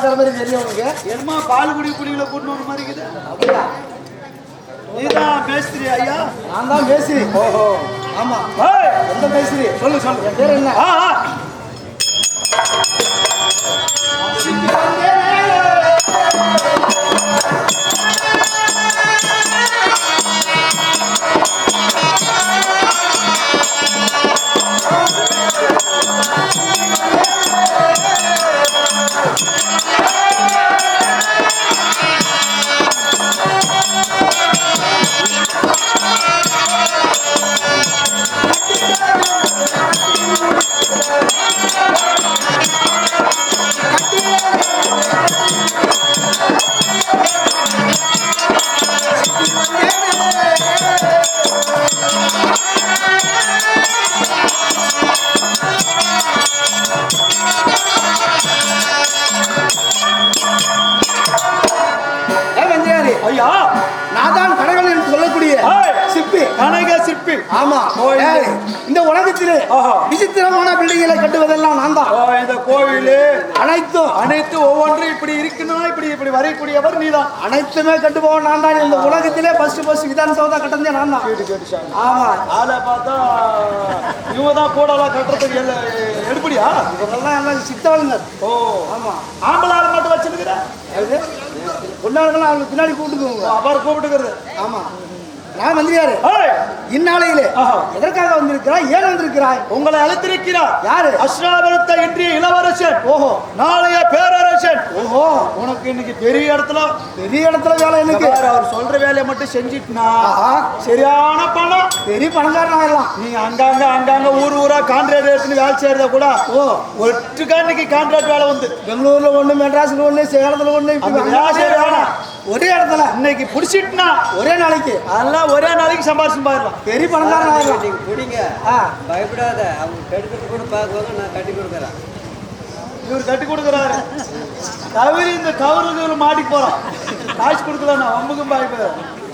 பேசுற மாதிரி தெரியும் உனக்கு? என்னமா பால் குடிகளை கூட்டு வர மாதிரி இருக்குது. அப்படியா? நீதான் மேஸ்திரி ஐயா? நான் தான் மேஸ்திரி. ஓஹோ, ஆமா. எந்த மேஸ்திரி? சொல்லு சொல்லு. என் பேர் என்ன? ஐயா, நான் தான் கனகன் என்று சொல்லக்கூடிய சிற்பி. கனக சிற்பி. ஆமா. இந்த உலகத்திலே விசித்திரமான பில்டிங்களை கட்டுவதெல்லாம் நான் தான். இந்த கோவில் அனைத்தும் ஒவ்வொன்றும் இப்படி இருக்கணும், இப்படி இப்படி வரையக்கூடியவர் நீதான். அனைத்துமே கட்டுப்போம் நான் தான். இந்த உலகத்திலே ஃபர்ஸ்ட் விதான் சௌதா கட்டந்தே நான் தான். ஆமா. அதை பார்த்தா இவங்க தான் கூடலாம் கட்டுறதுக்கு எடுப்படியா? இவங்கெல்லாம் எல்லாம் சித்தவளுங்க. ஓ ஆமா. ஆம்பளால் மட்டும் வச்சிருக்கிறேன். பொண்ணாளுங்களாம் அவங்க பின்னாடி கூப்பிட்டுக்குவோங்க. அவர் கூப்பிட்டுக்கிறது. ஆமா. நான் வந்திருக்காரு இந்நாளையிலே எதற்காக வந்திருக்கிறாய்? ஏன் வந்திருக்கிறாய்? உங்களை அழைத்திருக்கிறார். யாரு? அஸ்ராபுரத்தை இன்றைய இளவரசன். ஓஹோ. நாளைய பேரரசன். ஓஹோ. உனக்கு இன்னைக்கு பெரிய இடத்துல வேலை. எனக்கு அவர் சொல்ற வேலையை மட்டும் செஞ்சிட்டுனா சரியான பணம், பெரிய பணக்காரன் ஆகலாம். நீங்க அங்கங்க ஊரா கான்ட்ராக்ட் எடுத்துன்னு வேலை செய்யறத கூட ஒட்டுக்கா இன்னைக்கு கான்ட்ராக்ட் வேலை வந்து பெங்களூர்ல ஒண்ணு, மெட்ராஸ்ல ஒண்ணு, சேலத்துல ஒண்ணு, ஒரே இடத்துல இன்னைக்கு புடிச்சிட்டுனா ஒரே நாளைக்கு அதெல்லாம் ஒரே நாளைக்கு சம்பாதிச்சு பாருலாம். பெரிய பணக்காரன் ஆகலாம். நீங்க குடிங்க, பயப்படாத. அவங்க கட்டுக்கிட்டு கூட பார்க்குவாங்க, நான் கட்டி கொடுக்குறேன். இவர் கட்டி கொடுக்குறாரு. இந்த கவருக்கு மாட்டி போறான். காசு கொடுக்கல, நான் அம்முக்கும் பாய்ப்பு.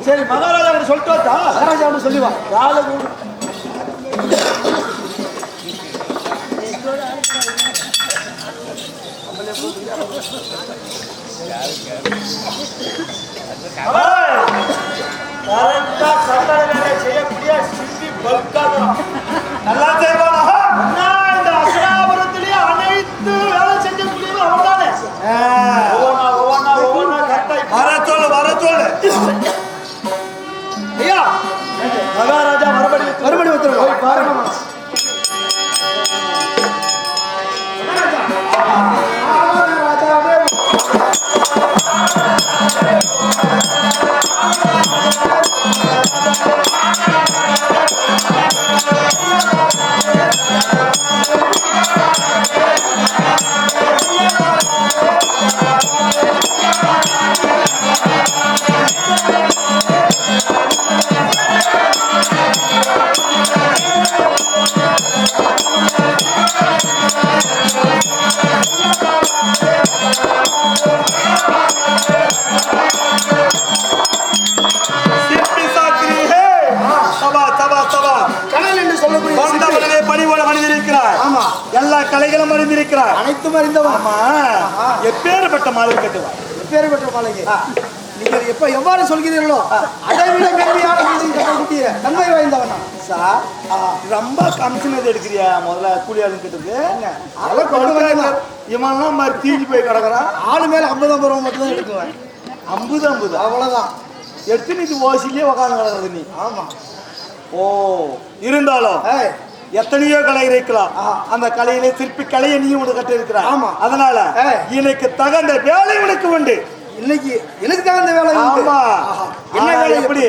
சரி, மகாராஜா சொல்லிட்டு வந்தா மகாராஜா சொல்லிவா ராஜ செய்யக்கூடிய சிற்பி பல்காக நல்லா செய்வானா? இந்த அஸ்ராபுரத்திலேயே அனைத்து வேலை செஞ்சக்கூடியவர் அவர்தானே. ஒவ்வொன்னா கரெக்டாக வர சொல்லு. ஐயா, மகாராஜா மறுபடி போய் பாருங்க. எல்லா கலைகளும் அறிந்திருக்கிறார். அனைத்தும் அறிந்தவன். ஆமா. எப்பேற்பட்ட மாலை கட்டுவார்? எப்பேற்பட்ட மாலைக்கு நீங்கள் எப்ப எவ்வாறு சொல்கிறீர்களோ அதை விட கம்மியான கட்டக்கூடிய நன்மை வாய்ந்தவனா சார்? ரொம்ப கமிஷன் எடுக்கிறியா? முதல்ல கூலியாளு கிட்டது இவன்லாம் மாதிரி தீஞ்சு போய் கிடக்குறான். ஆளு மேல 50 ரூபா மட்டும் தான் எடுக்குவேன். 50 அவ்வளவுதான். எடுத்து நீ ஓசிலே உக்காந்து கிடக்குறது நீ. ஆமா. ஓ, இருந்தாலும் எத்தனையோ கலை இருக்கலாம். அந்த கலையிலே சிற்பி கலையை நீ உனக்கு கட்டு இருக்கிற. ஆமா. அதனால எனக்கு தகுந்த வேலை உனக்கு உண்டு. இன்னைக்கு எனக்கு தகுந்த வேலை. ஆமா. என்ன வேலை? எப்படி?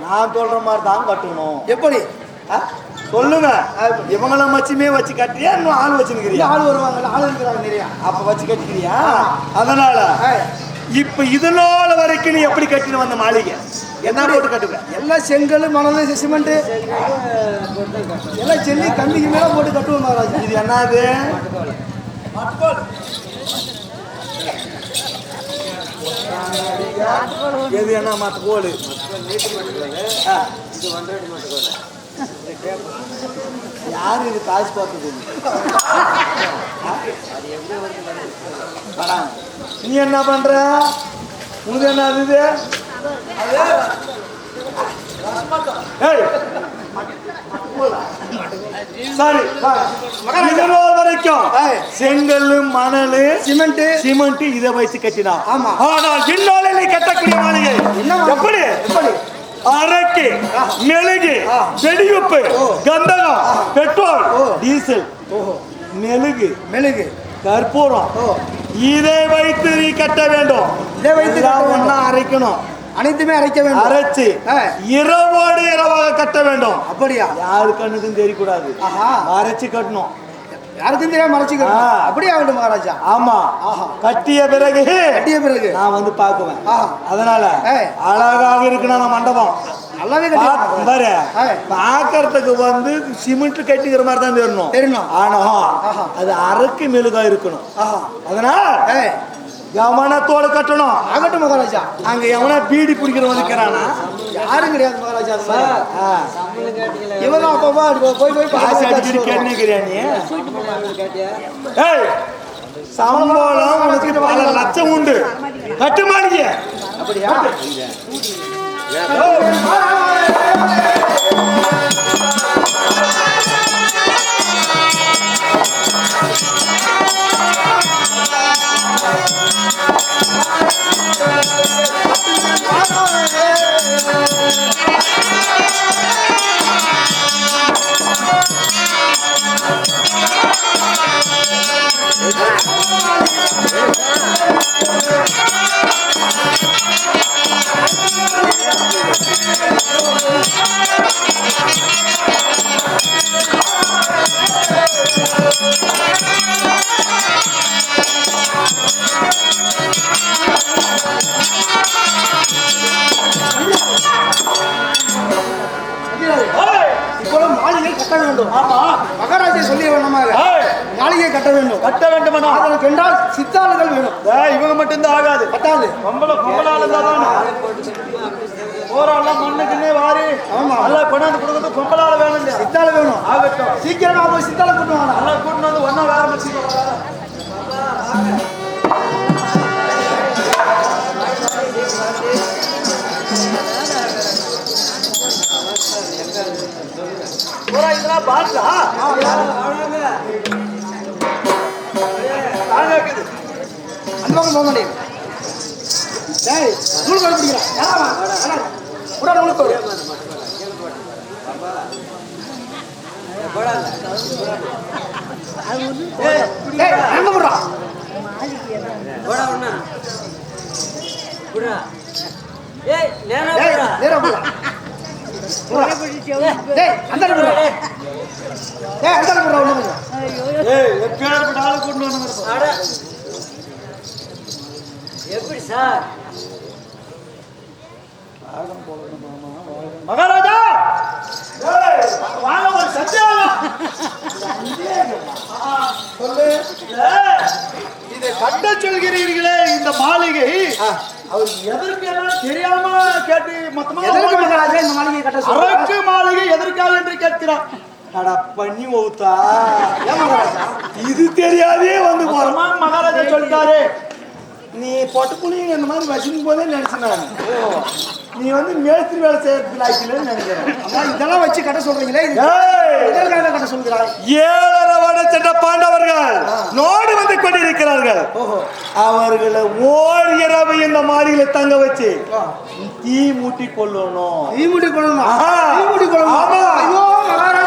நான் சொல்ற மாதிரி தான் கட்டணும். எப்படி சொல்லுங்க. இவங்கள மச்சுமே வச்சு கட்டியா இன்னும் ஆள் வச்சுக்கிறியா? ஆள் வருவாங்க, ஆள் இருக்கிறாங்க நிறைய. அப்ப வச்சு கட்டிக்கிறியா? அதனால இப்ப இதனால வரைக்கும் நீ எப்படி கட்டின வந்த மாளிகை என்ன போட்டு கட்டுவேன்? எல்லாம் செங்கல், மணல், சிமெண்ட் எல்லாம் செல்லி கம்பிக்கு மேல போட்டு கட்டுவோம் மகாராஜா. இது என்னது? எது என்ன மாட்டுக்கோள்? யாரு இது காசு பார்த்தது? நீ என்ன பண்ற? உனக்கு என்ன அது இது? சரி வரைக்கும் செங்கல் மணல் சிமெண்ட் இதை வைத்து கட்டினான். ஆனால் இந்நாளில் நீ கட்டக்கூடிய மாளிகை எப்படி எப்படி அரக்கு மெழுகு வெடியுப்பு கந்தகம் பெட்ரோல் டீசல் மெழுகு கற்பூரம் இதை வைத்து நீ கட்ட வேண்டும். இதை வைத்து ஒன்னா அரைக்கணும். அனைத்துமே அரைக்க வேண்டும். அரைச்சு இரவோடு இரவாக கட்ட வேண்டும். அப்படியா? யாரு கண்ணுக்கும் தெரியக்கூடாது. அரைச்சு கட்டணும். யாருக்கும் தெரியாம மறைச்சிக்கணும். அப்படியே ஆகட்டும் மகாராஜா. ஆமா. கட்டிய பிறகு நான் வந்து பாக்குவேன். அதனால அழகாக இருக்கணும் மண்டபம். நல்லாவே பாரு. பாக்குறதுக்கு வந்து சிமெண்ட் கட்டிக்கிற மாதிரி தான் தெரியணும். ஆனா அது அரக்கு மெழுகா இருக்கணும். அதனால கவனத்தோடு கட்டணும். ஆகட்டும் மகாராஜா. அங்க எவனா பீடி பிடிக்கிறவன் இருக்கிறானா? யாரும் கிடையாது மகாராஜா. இவன் அப்பா போய் காசு அடிச்சுட்டு கேட்டுக்கிறியா நீ? சம்பளம் உனக்கு பல லட்சம் உண்டு. கட்டு மாளிகை. அப்படியா? மகாராஜா சொல்லிய வண்ணமாக மாளிகை கட்ட வேண்டும். கட்ட வேண்டும் என்றால் சித்தாளுகள் வேணும். இவங்க மட்டும்தான் ஆகாது. கட்டாது. போராடலாம் மண்ணுக்குன்னே வாரி எல்லாம் கொண்டாந்து கொடுக்கறது பொம்பளால வேணும். இல்லையா? சித்தாள வேணும். ஆகட்டும். சீக்கிரமா போய் சித்தாள கூட்டு வாங்க. நல்லா கூட்டு வந்து ஒன்னா வேற மச்சிக்கலாம். இதெல்லாம் பாட்டா அந்த பக்கம் போக மாட்டேன். எப்படி சார் மகாராஜா வாங்க ஒரு சத்தியம் சொல்லு. இதை கட்ட சொல்கிறீர்களே இந்த மாளிகை அவர் எதற்கு தெரியாம கேட்டு மொத்தமா இந்த மாளிகை கட்ட அரக்கு மாளிகை எதற்காக என்று கேட்கிறார். அட பண்ணி ஊத்தா இது தெரியாதே வந்து போறமா மகாராஜா சொல்லிட்டாரு. நீ பொட்டுக்குனி இந்த மாதிரி வச்சுக்கும் போதே நினைச்சுனாங்க. நீ வந்து மேஸ்திரி வேலை செய்யறதுக்கு ஆயிக்கலன்னு நினைக்கிறேன். இதெல்லாம் வச்சு கட்ட சொல்றீங்களே கட்ட சொல்கிறாய். 7 வருட சட்ட பாண்டவர்கள் நோடி வந்து கொண்டிருக்கிறார்கள். அவர்களை ஓர் இரவு இந்த மாடியில தங்க வச்சு தீ மூட்டி கொள்ளணும். ஆமா. ஐயோ மகாராஜா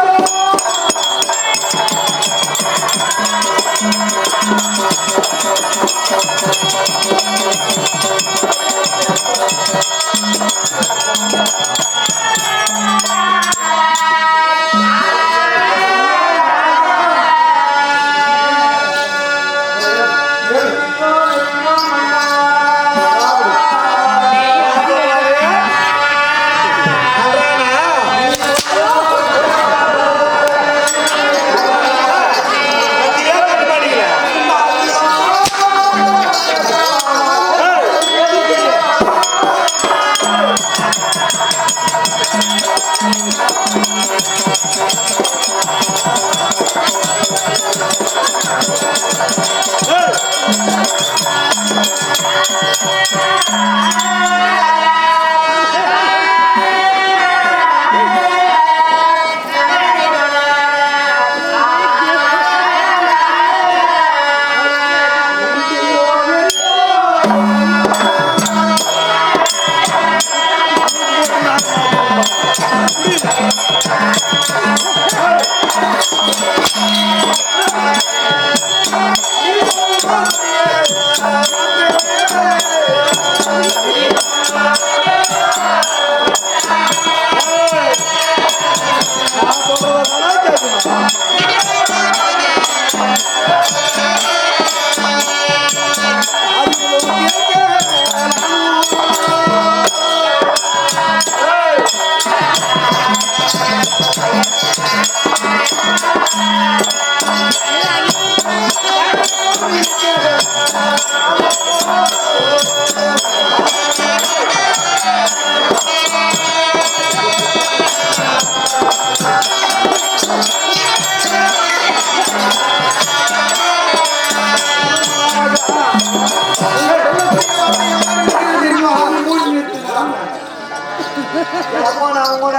போன அவங்க கூட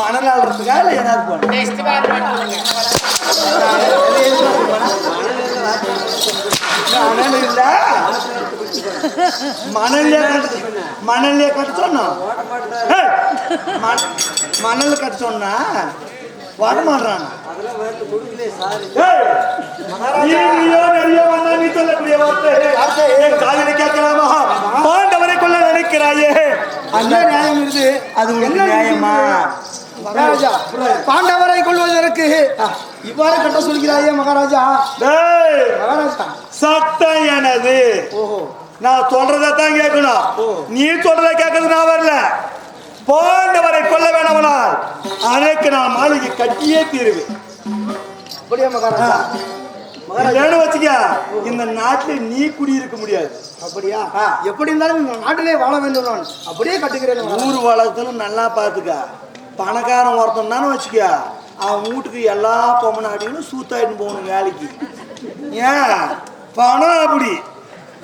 மணல் ஆடுறதுக்கா இல்லை ஏதாவது போன மணல் இல்ல மணல்லே கட்ட சொன்னோம் மணல் கட்ட சொன்னா வரமாட்டான் நீ சொல்லக்கூடிய வார்த்தை காதலை கேட்கலாமா பாண்டவரை கொள்ள நினைக்கிறாயே அந்த நியாயம் இருக்கு. அது என்ன நியாயமா? மகாராஜா பாண்டவரை கொள்வதற்கு இவ்வாறு கட்ட சொல்கிறாயே மகாராஜா. மகாராஜா சட்டம் எனது. ஓஹோ, நான் சொல்றதான் கேட்கணும். நீ சொல்றத கேட்கறது நான் வரல. பாண்டவரை கொல்ல வேணவனால் அன்னைக்கு நான் மாளிகை கட்டியே தீருவேன். அப்படியே மகாராஜா? மகாராஜா வச்சுக்க, இந்த நாட்டில் நீ குடியிருக்க முடியாது. அப்படியா? எப்படி இருந்தாலும் இந்த நாட்டிலே வாழ வேண்டும். நான் அப்படியே கட்டுகிறேன். ஊர் வளர்த்தலும் நல்லா பார்த்துக்க. பணக்காரன் ஒருத்தன் தானே வச்சுக்க, அவன் வீட்டுக்கு எல்லா பொம்மனாட்டியும் சூத்தாயிட்டு போகணும் வேலைக்கு. ஏன் பணம் அப்படி?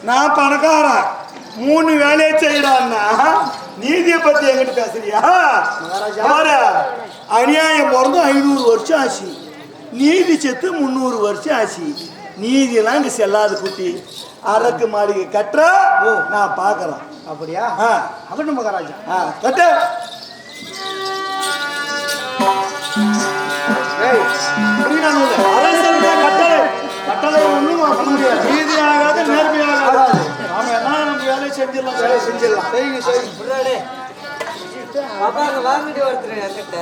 நான் பணக்காரன் 3 வேலையை செய்யறான்னா நீதியை பத்தி எங்கிட்ட பேசுறியா? அநியாயம் பிறந்து 500 வருஷம் ஆச்சு, நீதி செத்து 300 வருஷம் ஆச்சு. நீதியெல்லாம் இங்க செல்லாது குட்டி. அரக்கு மாளிகை கட்டுற நான் பாக்குறேன். அப்படியா? அவன் மகாராஜா கட்டு. கட்டளை ஒன்றும் பண்ண முடியாது. நீதி ஆகாது, நேர்மையாகாது. நாம என்ன நம்ம வேலையை செஞ்சிடலாம். செஞ்சிடலாம். வாங்கிட்டு ஒருத்தர் என்கிட்ட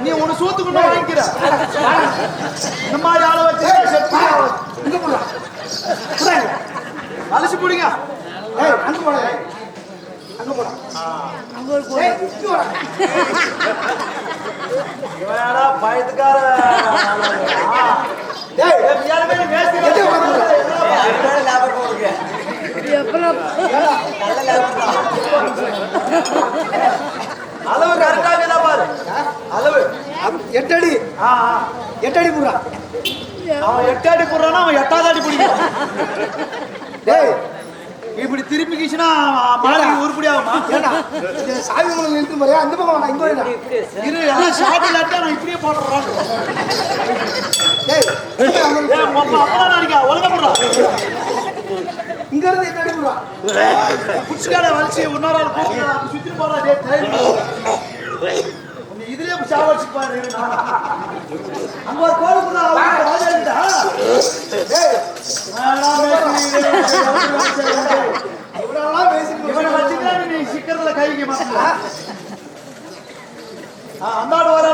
நீ ஒண்ணு சூத்துக்குள்ள வாங்கிக்கிற இந்த மாதிரி ஆளை வச்சு அலசி போடுங்க. அங்க போட அங்க போட அங்க ஒரு பயத்துக்கார அளவு கரெக்டாக பாரு. அளவு 8 அடி. 8 அடி போடுறான். அவன் 8 அடி போடுறான்னா அவன் 8வது அடி பிடிக்கும். டேய் இப்படி திருப்பி கீச்சுனா மாளிகை உருப்படி ஆகுமா? சாமி மூலம் நிறுத்து மாதிரியா? அந்த பக்கம் வேணாம், இங்க வேணாம். இரு எல்லாம் ஷாப்பில் நான் இப்படியே போட்டுறேன். அப்பதான் நினைக்க ஒழுங்கா போடுறான். இங்க இருந்து 8 அடி போடுறான். புடிச்சுக்காட வலிச்சு இன்னொரு ஆள் சுத்தி போடுறான். இதுலயே சாவடிச்சு பாரு. அங்க ஒரு கோலுக்குள்ள சிக்கரத்துல கைக்கு அந்தாடு வர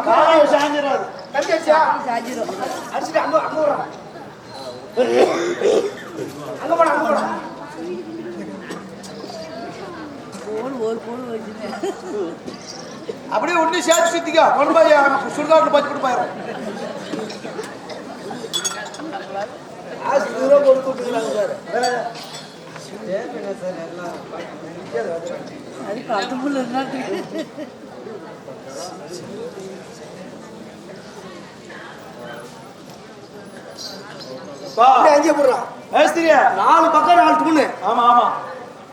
காலம் சாஞ்சிடாது. அடிச்சுட்டு அங்க அங்க போடுறான். அங்க போட அங்க போட அப்படியே ஒண்ணு சேர்த்து சுத்திக்கா. கொண்டு போய் சுடுகாட்டு பச்சு கொண்டு போயிடும். அங்கே போடுறான். 4 பக்கம் 4 தூணு. ஆமா ஆமா.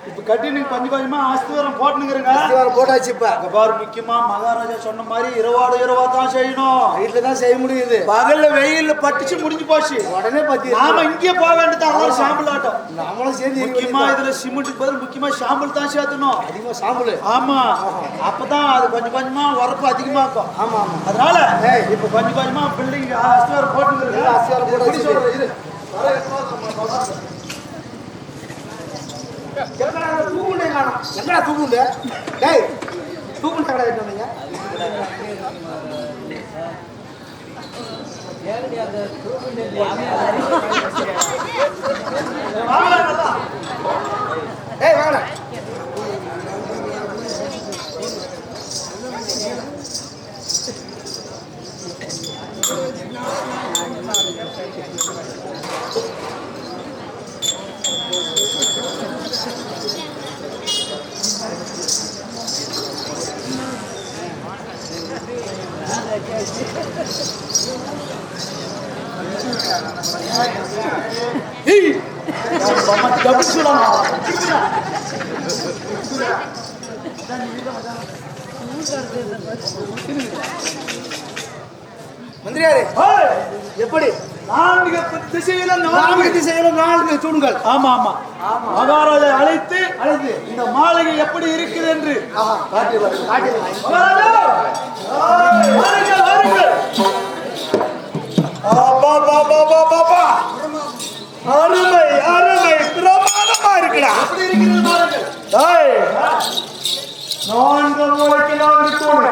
இப்ப கட்டி நீங்க கொஞ்சம் கொஞ்சமா அஸ்திவாரம் போட்டுனுங்கிறங்க. போட்டாச்சு. இப்ப அங்க பாரு, முக்கியமா மகாராஜா சொன்ன மாதிரி இரவா தான் செய்யணும். வீட்டுல தான் செய்ய முடியுது. பகல்ல வெயில்ல பட்டுச்சு முடிஞ்சு போச்சு. உடனே பத்தி நாம இங்கே போக வேண்டியது. அதனால சாம்பல் ஆட்டம். நாமளும் சேர்ந்து முக்கியமா இதுல சிமெண்ட்டுக்கு பதில் முக்கியமா சாம்பல் தான் சேர்த்தணும். அதிகமா சாம்பல். ஆமா, அப்பதான் அது கொஞ்சம் கொஞ்சமா உரப்பு அதிகமாக்கும். ஆமா ஆமா. அதனால இப்ப கொஞ்சம் கொஞ்சமா பில்டிங் அஸ்திவாரம் போட்டுங்கிறது. அஸ்திவாரம் போட்டு சொல்றேன். இது தூக்குண்டே காணும். எங்கடா தூக்குண்டு? டேய் தூக்குண்டு கடை எடுத்து வந்தீங்க. ஏய் வாங்கடா. டபுள் சொல்லலாம். மந்திரியாரே ஏய், எப்படி நான்கு திசையில நான்கு திசைகளும் நான்கு தூண்கள். ஆமா ஆமா மகாராஜா அழைத்து இந்த மாளிகை எப்படி இருக்குது என்று காட்டி காட்டி மகாராஜா, வாருங்கள், வாருங்கள். அப்பா, பா, பா, பா, பா, பா. அருமை அருமை பிரமாதமா இருக்குடா. எப்படி இருக்கிறது பாருங்கள். ஏய், நான்கு மூலைக்கு நான்கு தூண்.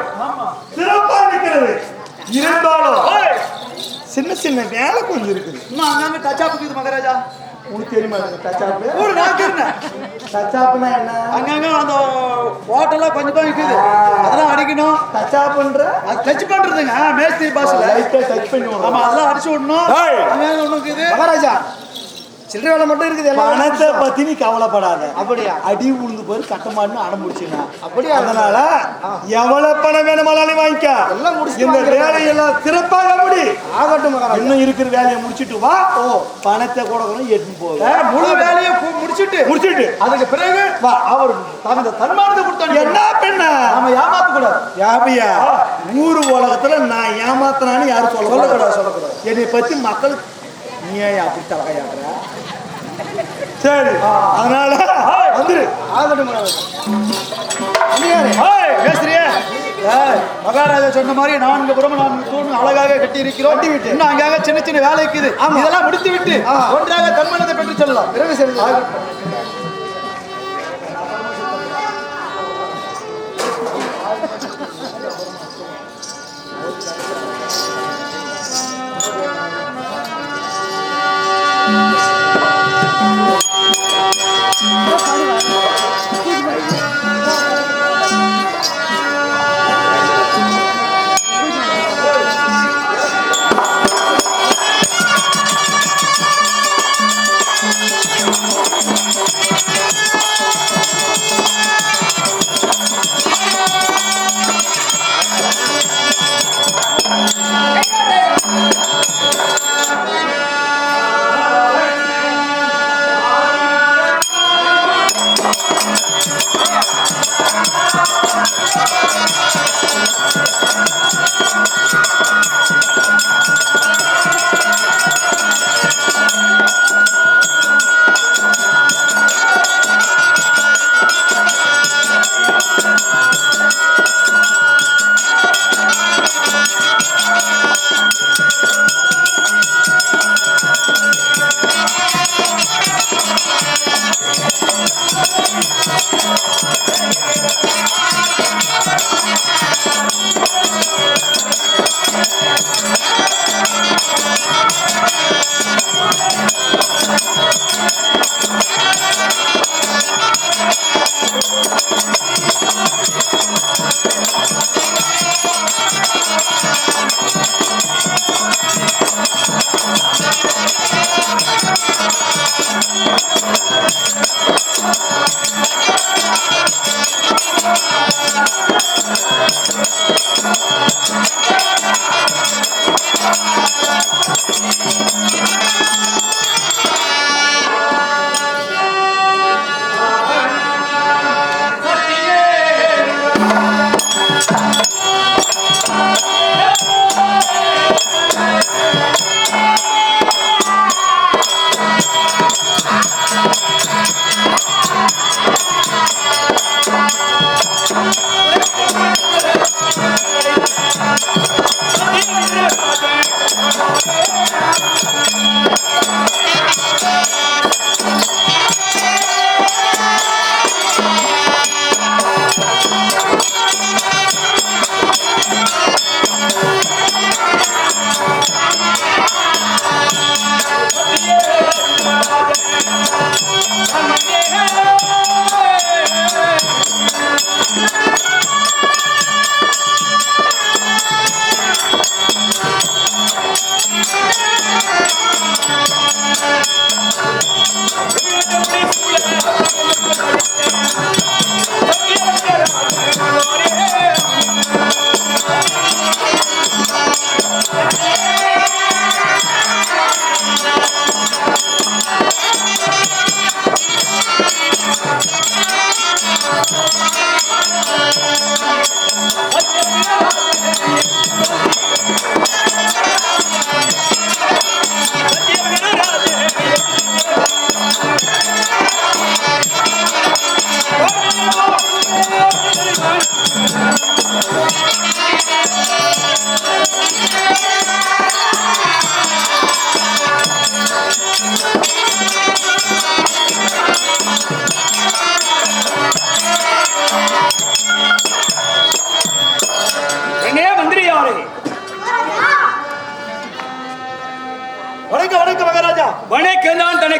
சிறப்பா இருக்கிறது. இருந்தாலும் சின்ன சின்ன வேலை கொஞ்சம் இருக்குது. இன்னும் அங்கங்க டச்சாப் இருக்குது மகாராஜா. உனக்கு தெரியுமா டச்சாப்பு? கூட நான் கேட்டேன். டச்சாப்புனா என்ன? அங்கங்க அந்த ஹோட்டல்ல கொஞ்சம் தான் இருக்குது. அதெல்லாம் அடிக்கணும். டச்சாப்புன்ற அது டச் பண்றதுங்க மேஸ்திரி பாஸ்ல. லைட்டா டச் பண்ணி விடணும். ஆமா அதெல்லாம் அடிச்சு விடணும். ஏய். அங்கங்க ஒண்ணு இருக்குது. மகாராஜா சில்லறை வேலை மட்டும் இருக்குது. பணத்தை பத்தி நீ கவலைப்படாத. அப்படியா? அடி உழுந்து போய் கட்டமான்னு அடம்பிடிச்சுனா அப்படியா? அதனால எவ்வளவு பணம் வேணுமாலும் நீ வாங்கிக்க. எல்லாம் முடிச்சுட்டு இந்த வாங்கிக்கிறேன். வேலையெல்லாம் சிறப்பாக முடி. ஆகட்டும் மகாராஜா. இன்னும் இருக்கிற வேலையை முடிச்சிட்டு வா. பணத்தை கூட எடுத்து போக முழு வேலையை முடிச்சிட்டு அதுக்கு பிறகு வா. அவர் தனது தன்மானத்தை கொடுத்தாங்க. என்ன பெண்ண நாம ஏமாத்த கூடாது. யாபியா ஊரு உலகத்துல நான் ஏமாத்தினான்னு யாரும் சொல்லக்கூடாது. என்னை பத்தி மக்கள் நீ ஏன் அப்படி தலையாடுற? சரி அதனால வந்துரு. ஆகட்டும் மகாராஜா. மேஸ்திரியே மகாராஜா சொன்ன மாதிரி 4 புறம் 4 தூண் அழகாக கட்டி இருக்கிறோம். இன்னும் அங்காக சின்ன சின்ன வேலை இருக்குது. இதெல்லாம் முடித்து விட்டு ஒன்றாக தன்மானத்தை பெற்று செல்லலாம். பிறகு செல்லலாம்.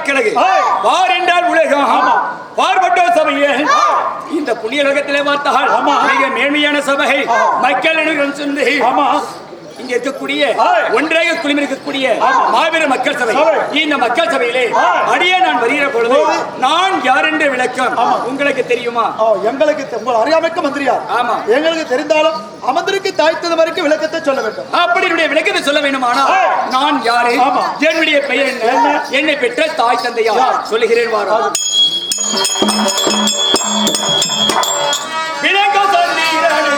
மக்களுக்கு வார் என்றால் உலகம் பார்பட்டோர் சபையில் இந்த புண்ணிய உலகத்திலே பார்த்தால் மிக மேன்மையான சபை மக்கள் அனைவரும் சேர்ந்து இங்க இருக்கக்கூடிய ஒன்றாக குழுமி இருக்கக்கூடிய மாபெரும் மக்கள் சபை. இந்த மக்கள் சபையிலே அடியே நான் வருகிற பொழுது நான் யார் என்ற விளக்கம் உங்களுக்கு தெரியுமா? எங்களுக்கு உங்கள் அறியாமைக்கு மந்திரியார். ஆமா, எங்களுக்கு தெரிந்தாலும் அமர்ந்திருக்கு தாய்த்தது வரைக்கும் விளக்கத்தை சொல்ல வேண்டும். அப்படி என்னுடைய விளக்கத்தை சொல்ல வேண்டுமானா நான் யாரு, என்னுடைய பெயர் என்ன, என்னை பெற்ற தாய் தந்தையா சொல்லுகிறேன். வாரம் விளக்கம் சொன்னீர்கள்.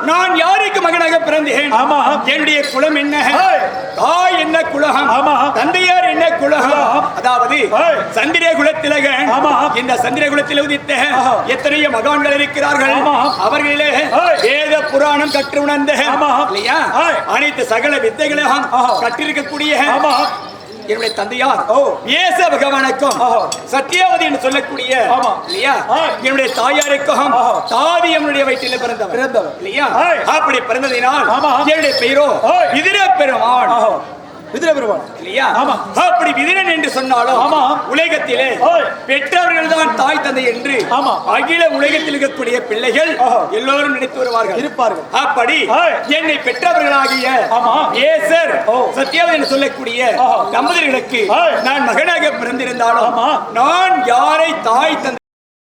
நான் யாருக்கு மகனாக பிறந்தேன்? என்னுடைய குலம் என்ன, தாய் என்ன குலம், தந்தையார் என்ன குலம்? அதாவது சந்திர குலத்திலகன். இந்த சந்திர குலத்தில் உதித்த எத்தனையோ மகான்கள் இருக்கிறார்கள். அவர்களிலே வேத புராணம் கற்று உணர்ந்த இல்லையா அனைத்து சகல வித்தைகளையும் கற்றிருக்கக்கூடிய என்னுடைய தந்தையார் ஏச பகவானுக்கும் சத்தியாவதி என்று சொல்லக்கூடிய இல்லையா என்னுடைய தாயாருக்கும் தாதி என்னுடைய வயிற்றில் பிறந்தவர் இல்லையா. அப்படி பிறந்ததினால் என்னுடைய பெயரோ விதிர பெருமான். இல்லையா? அப்படி விதிரன் என்று சொன்னாலும் உலகத்திலே பெற்றவர்கள் தான் தாய் தந்தை என்று அகில உலகத்தில் இருக்கக்கூடிய பிள்ளைகள் எல்லோரும் நினைத்து வருவார்கள் இருப்பார்கள். அப்படி என்னை பெற்றவர்களாகிய ஏசர் சத்தியாவதி என்று சொல்லக்கூடிய தம்பதிகளுக்கு நான் மகனாக பிறந்திருந்தாலும் நான் யாரை தாய் தந்தை